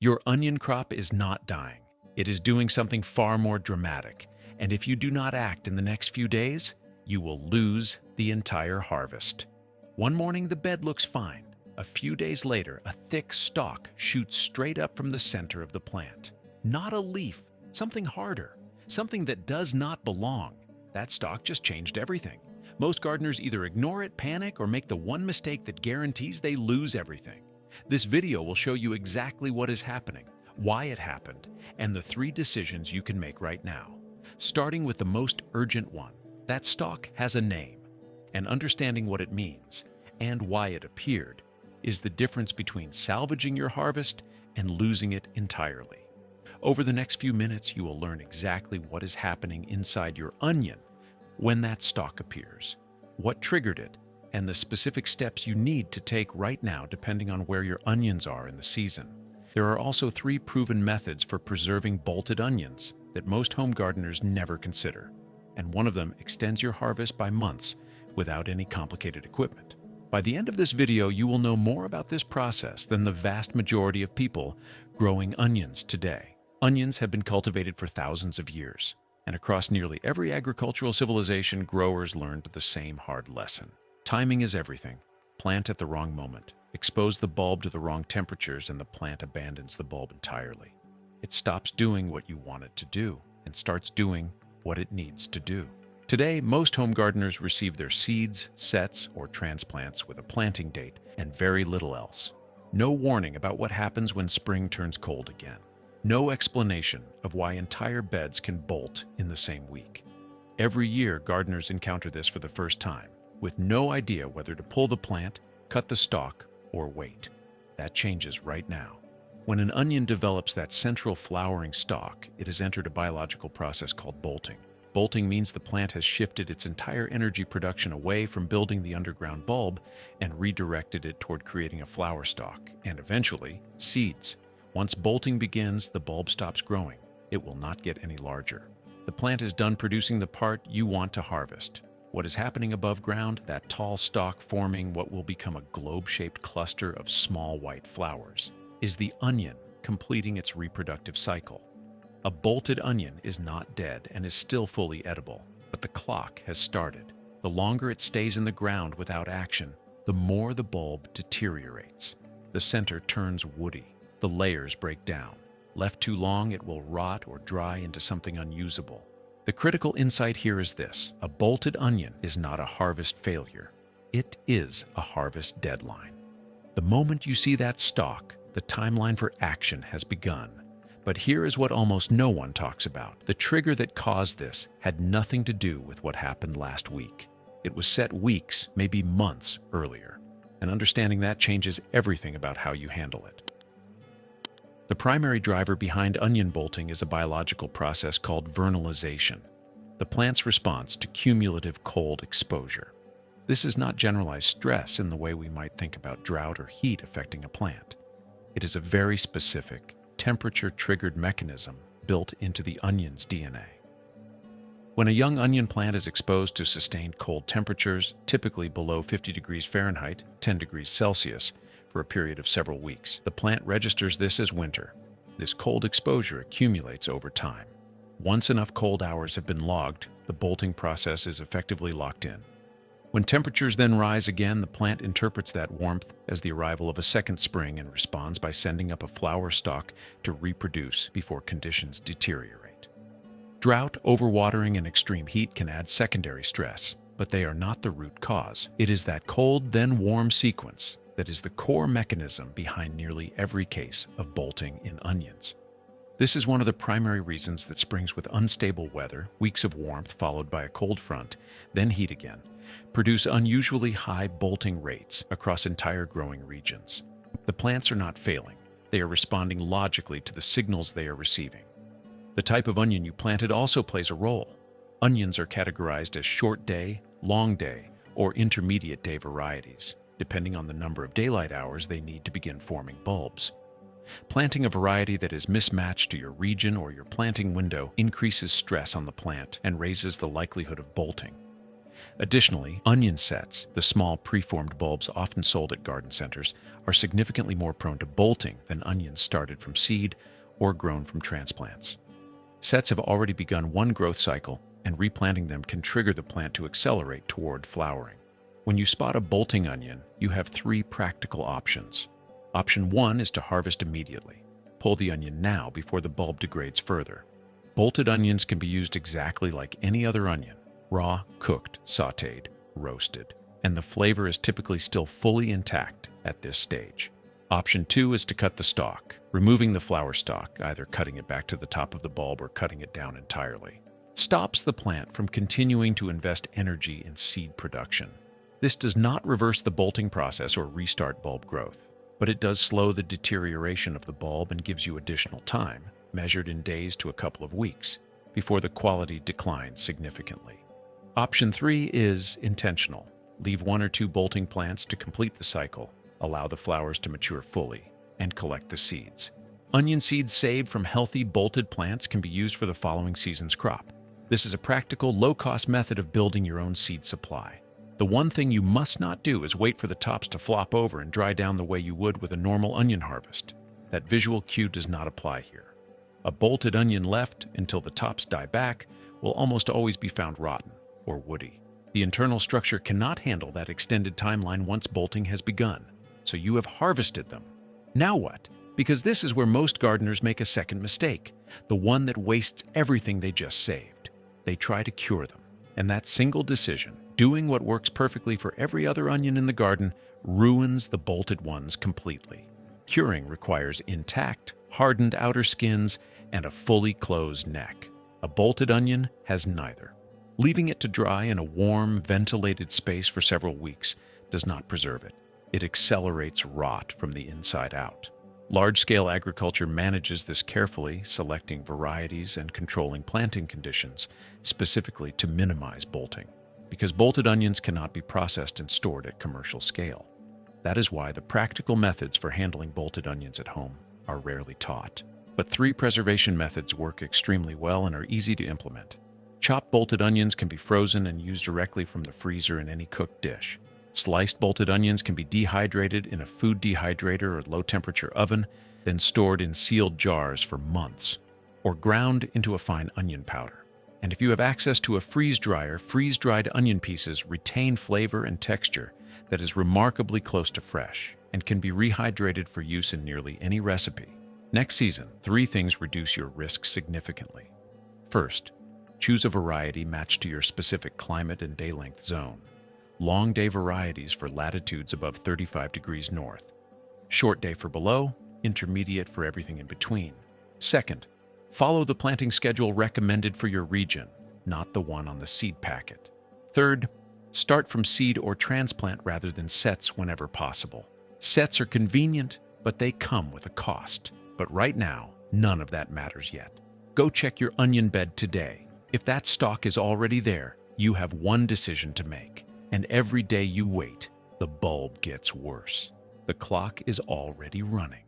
Your onion crop is not dying. It is doing something far more dramatic, and if you do not act in the next few days, you will lose the entire harvest. One morning, the bed looks fine. A few days later, a thick stalk shoots straight up from the center of the plant. Not a leaf, something harder, something that does not belong. That stalk just changed everything. Most gardeners either ignore it, panic, or make the one mistake that guarantees they lose everything. This video will show you exactly what is happening, why it happened, and the 3 decisions you can make right now. Starting with the most urgent one, that stalk has a name, and understanding what it means and why it appeared is the difference between salvaging your harvest and losing it entirely. Over the next few minutes, you will learn exactly what is happening inside your onion when that stalk appears, what triggered it, and the specific steps you need to take right now depending on where your onions are in the season. There are also 3 proven methods for preserving bolted onions that most home gardeners never consider, and one of them extends your harvest by months without any complicated equipment. By the end of this video, you will know more about this process than the vast majority of people growing onions today. Onions have been cultivated for thousands of years, and across nearly every agricultural civilization, growers learned the same hard lesson. Timing is everything. Plant at the wrong moment. Expose the bulb to the wrong temperatures and the plant abandons the bulb entirely. It stops doing what you want it to do and starts doing what it needs to do. Today, most home gardeners receive their seeds, sets, or transplants with a planting date and very little else. No warning about what happens when spring turns cold again. No explanation of why entire beds can bolt in the same week. Every year, gardeners encounter this for the first time, with no idea whether to pull the plant, cut the stalk, or wait. That changes right now. When an onion develops that central flowering stalk, it has entered a biological process called bolting. Bolting means the plant has shifted its entire energy production away from building the underground bulb and redirected it toward creating a flower stalk and eventually seeds. Once bolting begins, the bulb stops growing. It will not get any larger. The plant is done producing the part you want to harvest. What is happening above ground, that tall stalk forming what will become a globe-shaped cluster of small white flowers, is the onion completing its reproductive cycle. A bolted onion is not dead and is still fully edible, but the clock has started. The longer it stays in the ground without action, the more the bulb deteriorates. The center turns woody. The layers break down. Left too long, it will rot or dry into something unusable. The critical insight here is this: a bolted onion is not a harvest failure. It is a harvest deadline. The moment you see that stalk, the timeline for action has begun. But here is what almost no one talks about. The trigger that caused this had nothing to do with what happened last week. It was set weeks, maybe months earlier. And understanding that changes everything about how you handle it. The primary driver behind onion bolting is a biological process called vernalization, the plant's response to cumulative cold exposure. This is not generalized stress in the way we might think about drought or heat affecting a plant. It is a very specific, temperature-triggered mechanism built into the onion's DNA. When a young onion plant is exposed to sustained cold temperatures, typically below 50 degrees Fahrenheit, 10 degrees Celsius, for a period of several weeks, the plant registers this as winter. This cold exposure accumulates over time. Once enough cold hours have been logged, the bolting process is effectively locked in. When temperatures then rise again, the plant interprets that warmth as the arrival of a second spring and responds by sending up a flower stalk to reproduce before conditions deteriorate. Drought, overwatering, and extreme heat can add secondary stress, but they are not the root cause. It is that cold then warm sequence that is the core mechanism behind nearly every case of bolting in onions. This is one of the primary reasons that springs with unstable weather, weeks of warmth followed by a cold front, then heat again, produce unusually high bolting rates across entire growing regions. The plants are not failing. They are responding logically to the signals they are receiving. The type of onion you planted also plays a role. Onions are categorized as short day, long day, or intermediate day varieties, depending on the number of daylight hours they need to begin forming bulbs. Planting a variety that is mismatched to your region or your planting window increases stress on the plant and raises the likelihood of bolting. Additionally, onion sets, the small preformed bulbs often sold at garden centers, are significantly more prone to bolting than onions started from seed or grown from transplants. Sets have already begun one growth cycle, and replanting them can trigger the plant to accelerate toward flowering. When you spot a bolting onion, you have three practical options. Option 1 is to harvest immediately. Pull the onion now before the bulb degrades further. Bolted onions can be used exactly like any other onion: raw, cooked, sautéed, roasted, and the flavor is typically still fully intact at this stage. Option 2 is to cut the stalk, removing the flower stalk, either cutting it back to the top of the bulb or cutting it down entirely. Stops the plant from continuing to invest energy in seed production. This does not reverse the bolting process or restart bulb growth, but it does slow the deterioration of the bulb and gives you additional time, measured in days to a couple of weeks, before the quality declines significantly. Option 3 is intentional. Leave 1 or 2 bolting plants to complete the cycle, allow the flowers to mature fully, and collect the seeds. Onion seeds saved from healthy bolted plants can be used for the following season's crop. This is a practical, low-cost method of building your own seed supply. The one thing you must not do is wait for the tops to flop over and dry down the way you would with a normal onion harvest. That visual cue does not apply here. A bolted onion left until the tops die back will almost always be found rotten or woody. The internal structure cannot handle that extended timeline once bolting has begun, so you have harvested them. Now what? Because this is where most gardeners make a second mistake, the one that wastes everything they just saved. They try to cure them, and that single decision, doing what works perfectly for every other onion in the garden, ruins the bolted ones completely. Curing requires intact, hardened outer skins and a fully closed neck. A bolted onion has neither. Leaving it to dry in a warm, ventilated space for several weeks does not preserve it. It accelerates rot from the inside out. Large-scale agriculture manages this carefully, selecting varieties and controlling planting conditions, specifically to minimize bolting, because bolted onions cannot be processed and stored at commercial scale. That is why the practical methods for handling bolted onions at home are rarely taught. But 3 preservation methods work extremely well and are easy to implement. Chopped bolted onions can be frozen and used directly from the freezer in any cooked dish. Sliced bolted onions can be dehydrated in a food dehydrator or low-temperature oven, then stored in sealed jars for months, or ground into a fine onion powder. And if you have access to a freeze dryer, freeze-dried onion pieces retain flavor and texture that is remarkably close to fresh and can be rehydrated for use in nearly any recipe. Next season, 3 things reduce your risk significantly. First, choose a variety matched to your specific climate and day-length zone. Long day varieties for latitudes above 35 degrees north. Short day for below, intermediate for everything in between. Second, follow the planting schedule recommended for your region, not the one on the seed packet. Third, start from seed or transplant rather than sets whenever possible. Sets are convenient, but they come with a cost. But right now, none of that matters yet. Go check your onion bed today. If that stalk is already there, you have one decision to make. And every day you wait, the bulb gets worse. The clock is already running.